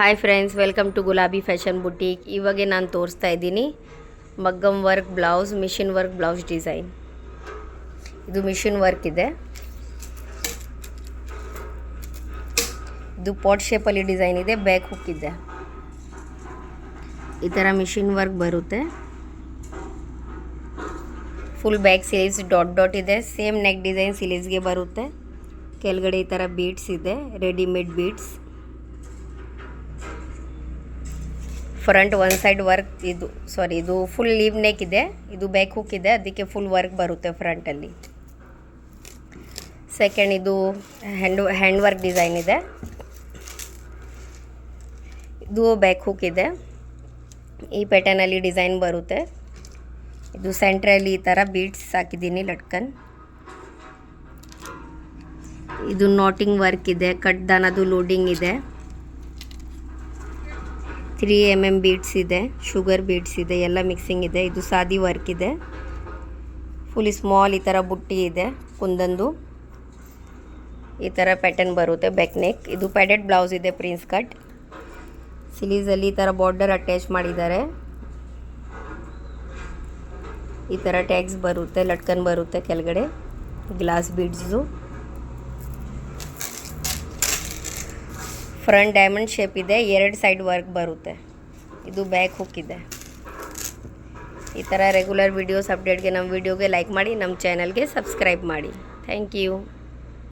Hi friends, welcome to Gulabi fashion boutique. ಇವಾಗೆ ನಾನು ತೋರಿಸ್ತಾ ಇದ್ದೀನಿ maggam work blouse, machine work blouse design. ಇದು ಮಿಷಿನ್ ವರ್ಕ್ ಇದೆ. ಇದು ಪಾಟ್ ಶೇಪಲ್ಲಿ ಡಿಸೈನ್ ಇದೆ, ಬ್ಯಾಕ್ ಹುಕ್ ಇದೆ. ಈ ಥರ ಮಿಷಿನ್ ವರ್ಕ್ ಬರುತ್ತೆ. Full back sleeves dot dot ಇದೆ. ಸೇಮ್ ನೆಕ್ ಡಿಸೈನ್ ಸ್ಲೀವ್ಸ್ಗೆ ಬರುತ್ತೆ. ಕೆಳಗಡೆ ಈ ಥರ ಬೀಡ್ಸ್ ಇದೆ, readymade beads. Front one side work ಇದು ಫುಲ್ ಲೀವ್ ನೆಕ್ ಇದೆ. ಇದು ಬ್ಯಾಕ್ ಹುಕ್ ಇದೆ, ಅದಕ್ಕೆ ಫುಲ್ ವರ್ಕ್ ಬರುತ್ತೆ ಫ್ರಂಟಲ್ಲಿ. ಸೆಕೆಂಡ್ ಇದು ಹ್ಯಾಂಡ್ ವರ್ಕ್ ಡಿಸೈನ್ ಇದೆ. ಇದು ಬ್ಯಾಕ್ ಹುಕ್ ಇದೆ. ಈ ಪ್ಯಾಟರ್ನಲ್ಲಿ ಡಿಸೈನ್ ಬರುತ್ತೆ. ಇದು ಸೆಂಟ್ರಲ್ಲಿ ಈ ಥರ ಬೀಡ್ಸ್ ಹಾಕಿದ್ದೀನಿ ಲಟ್ಕನ್. ಇದು ನಾಟಿಂಗ್ ವರ್ಕ್ ಇದೆ, ಕಟ್ ದಾನದು ಲೋಡಿಂಗ್ ಇದೆ. 3 mm ಬೀಡ್ಸ್ ಇದೆ, ಶುಗರ್ ಬೀಡ್ಸ್ ಇದೆ, ಎಲ್ಲ ಮಿಕ್ಸಿಂಗ್ ಇದೆ. ಇದು ಸಾದಿ ವರ್ಕ್ ಇದೆ. ಫುಲ್ ಸ್ಮಾಲ್ ಈ ಥರ ಬುಟ್ಟಿ ಇದೆ ಕುಂದಂದು. ಈ ಥರ ಪ್ಯಾಟರ್ನ್ ಬರುತ್ತೆ ಬ್ಯಾಕ್ ನೆಕ್. ಇದು ಪ್ಯಾಡೆಡ್ ಬ್ಲೌಸ್ ಇದೆ, ಪ್ರಿನ್ಸ್ ಕಟ್. ಸ್ಲೀವ್ಸಲ್ಲಿ ಈ ಥರ ಬಾರ್ಡರ್ ಅಟ್ಯಾಚ್ ಮಾಡಿದ್ದಾರೆ. ಈ ಥರ ಟ್ಯಾಗ್ಸ್ ಬರುತ್ತೆ, ಲಟ್ಕನ್ ಬರುತ್ತೆ ಕೆಳಗಡೆ, glass beads. Front diamond shape ಇದೆ, 2 ಸೈಡ್ ವರ್ಕ್ ಬರುತ್ತೆ. ಇದು ಬ್ಯಾಕ್ ಹುಕ್ ಇದೆ. ಈ ಥರ ರೆಗ್ಯುಲರ್ ವೀಡಿಯೋಸ್ ಅಪ್ಡೇಟ್ಗೆ ನಮ್ಮ ವಿಡಿಯೋಗೆ ಲೈಕ್ ಮಾಡಿ, ನಮ್ಮ ಚಾನಲ್ಗೆ ಸಬ್ಸ್ಕ್ರೈಬ್ ಮಾಡಿ. Thank you.